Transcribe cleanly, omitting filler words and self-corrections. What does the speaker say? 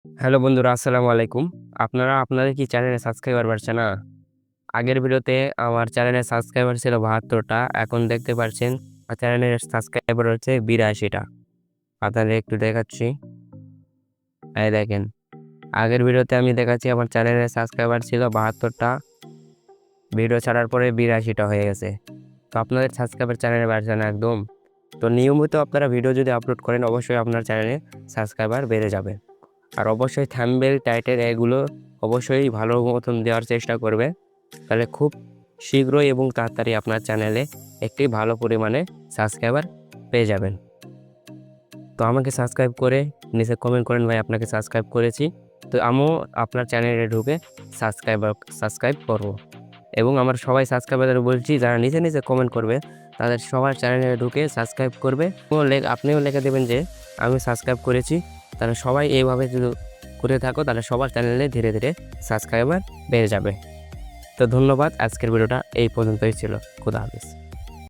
Hello বন্ধুরা, আসসালামু আলাইকুম। আপনারা আপনাদের কি চ্যানেলে সাবস্ক্রাইবার বাড়ছে না? আগের ভিডিওতে আমার চ্যানেলের সাবস্ক্রাইবার ছিল ৭২ টা। এখন দেখতে পাচ্ছেন চ্যানেলের সাবস্ক্রাইবার হচ্ছে ৮২ টা। আপনাদের একটু দেখাচ্ছি। এই দেখেন। আগের ভিডিওতে আমি দেখাচ্ছি আমার চ্যানেলের সাবস্ক্রাইবার ছিল ৭২ টা। ভিডিও ছাড়ার পরে ৮২ টা হয়ে গেছে। তো আপনাদের সাবস্ক্রাইবার চ্যানেলে বাড়ছে না একদম। তো নিয়মিত আপনারা ভিডিও যদি আপলোড করেন অবশ্যই আপনার চ্যানেলে সাবস্ক্রাইবার বেড়ে যাবে। আর অবশ্যই থাম্বনেল, টাইটেল এগুলো অবশ্যই ভালো মতন দেওয়ার চেষ্টা করবে। তাহলে খুব শীঘ্রই এবং তাড়াতাড়ি আপনার চ্যানেলে একটি ভালো পরিমাণে সাবস্ক্রাইবার পেয়ে যাবেন। তো আমাকে সাবস্ক্রাইব করে নিচে কমেন্ট করেন, ভাই আপনাকে সাবস্ক্রাইব করেছি। তো আমিও আপনার চ্যানেলে ঢুকে সাবস্ক্রাইব করব। এবং আমার সবাই সাবস্ক্রাইবারদের বলছি, যারা নিচে কমেন্ট করবে তাদের সবার চ্যানেলে ঢুকে সাবস্ক্রাইব করবে। আপনিও লিখে দেবেন যে আমি সাবস্ক্রাইব করেছি। তাহলে সবাই এইভাবে যদি করে থাকো তাহলে সবার চ্যানেলে ধীরে ধীরে সাবস্ক্রাইবার বেড়ে যাবে। তো ধন্যবাদ। আজকের ভিডিওটা এই পর্যন্তই ছিল। খোদা হাফেজ।